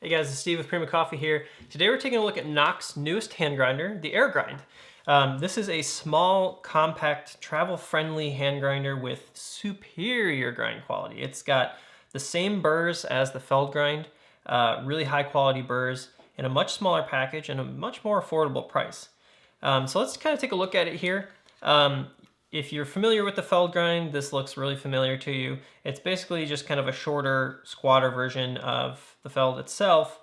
Hey guys, it's Steve with Prima Coffee here. Today we're taking a look at Nock's newest hand grinder, the Aergrind. This is a small, compact, travel-friendly hand grinder with superior grind quality. It's got the same burrs as the Feldgrind, really high-quality burrs, in a much smaller package and a much more affordable price. So let's kind of take a look at it here. If you're familiar with the Feldgrind, this looks really familiar to you. It's basically just kind of a shorter, squatter version of the Feld itself.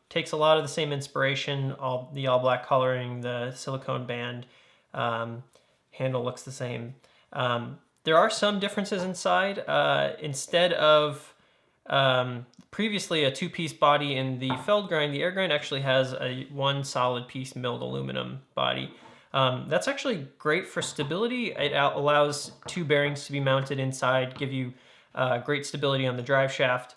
Takes a lot of the same inspiration, the all-black coloring, the silicone band. Handle looks the same. There are some differences inside. Instead of previously a two-piece body in the Feldgrind, the Aergrind actually has one solid piece milled aluminum body. That's actually great for stability. It allows two bearings to be mounted inside, give you great stability on the drive shaft,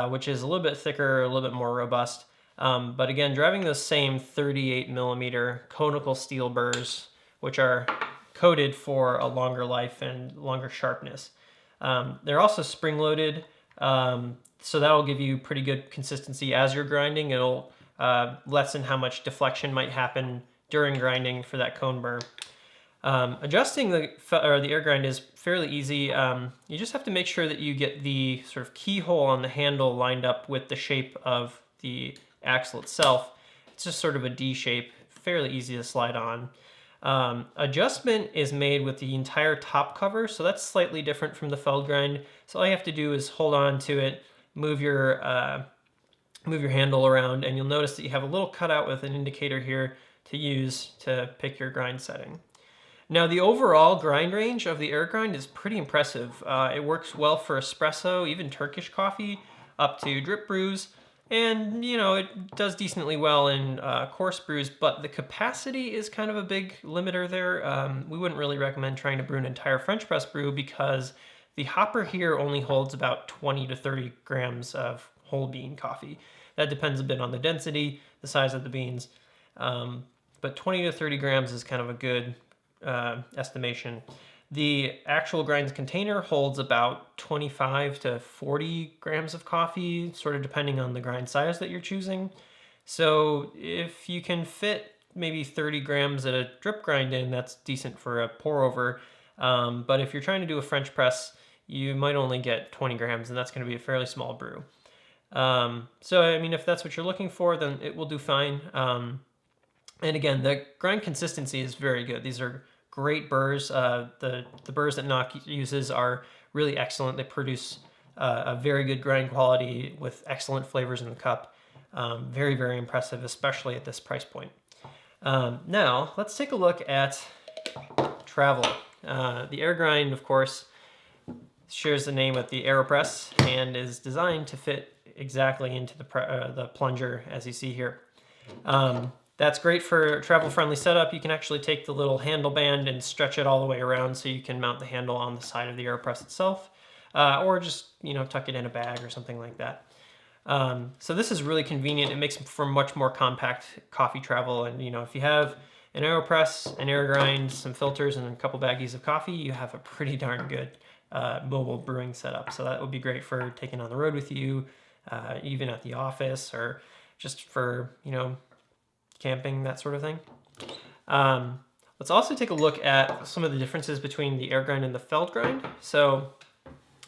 which is a little bit thicker, a little bit more robust. But again, driving those same 38 millimeter conical steel burrs, which are coated for a longer life and longer sharpness. They're also spring-loaded, so that will give you pretty good consistency as you're grinding. It'll lessen how much deflection might happen during grinding for that cone burr. Adjusting the Aergrind is fairly easy. You just have to make sure that you get the sort of keyhole on the handle lined up with the shape of the axle itself. It's just sort of a D shape, fairly easy to slide on. Adjustment is made with the entire top cover, so that's slightly different from the Feldgrind. So all you have to do is hold on to it, move your handle around, and you'll notice that you have a little cutout with an indicator here to use to pick your grind setting. Now, the overall grind range of the Aergrind is pretty impressive. It works well for espresso, even Turkish coffee, up to drip brews, and it does decently well in coarse brews, but the capacity is kind of a big limiter there. We wouldn't really recommend trying to brew an entire French press brew because the hopper here only holds about 20 to 30 grams of whole bean coffee. That depends a bit on the density, the size of the beans. But 20 to 30 grams is kind of a good estimation. The actual grinds container holds about 25 to 40 grams of coffee, sort of depending on the grind size that you're choosing. So if you can fit maybe 30 grams at a drip grind in, that's decent for a pour over. But if you're trying to do a French press, you might only get 20 grams, and that's going to be a fairly small brew. So I mean, if that's what you're looking for, then it will do fine. And again, the grind consistency is very good. These are great burrs. The burrs that Nock uses are really excellent. They produce a very good grind quality with excellent flavors in the cup. Very, very impressive, especially at this price point. Now, let's take a look at travel. The Aergrind, of course, shares the name with the AeroPress and is designed to fit exactly into the plunger, as you see here. That's great for a travel-friendly setup. You can actually take the little handle band and stretch it all the way around so you can mount the handle on the side of the AeroPress itself, or just tuck it in a bag or something like that. So this is really convenient. It makes for much more compact coffee travel. And if you have an AeroPress, an Aergrind, some filters, and a couple baggies of coffee, you have a pretty darn good mobile brewing setup. So that would be great for taking on the road with you, even at the office, or just for camping, that sort of thing. Let's also take a look at some of the differences between the Aergrind and the Feldgrind. So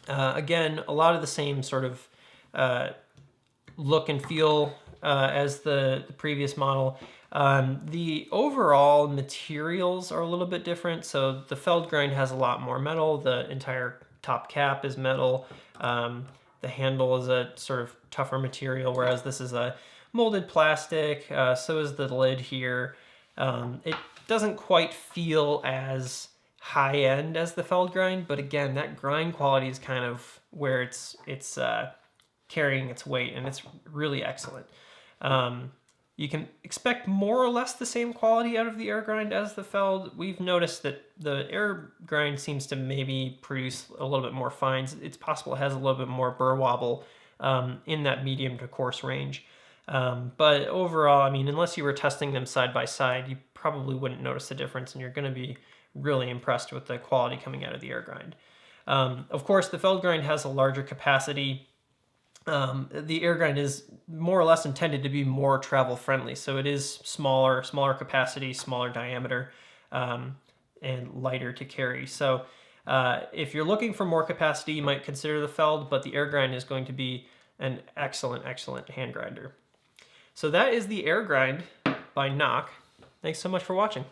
again, a lot of the same sort of look and feel as the previous model. The overall materials are a little bit different. So the Feldgrind has a lot more metal. The entire top cap is metal. The handle is a sort of tougher material, whereas this is a molded plastic. So is the lid here. It doesn't quite feel as high-end as the Feldgrind, but again, that grind quality is kind of where it's carrying its weight, and it's really excellent. You can expect more or less the same quality out of the Aergrind as the Feld. We've noticed that the Aergrind seems to maybe produce a little bit more fines. It's possible it has a little bit more burr wobble in that medium to coarse range. But overall, I mean, unless you were testing them side by side, you probably wouldn't notice the difference, and you're going to be really impressed with the quality coming out of the Aergrind. Of course, the Feldgrind has a larger capacity. The Aergrind is more or less intended to be more travel friendly. So it is smaller capacity, smaller diameter, and lighter to carry. So if you're looking for more capacity, you might consider the Feld, but the Aergrind is going to be an excellent, excellent hand grinder. So that is the Aergrind by Nock. Thanks so much for watching.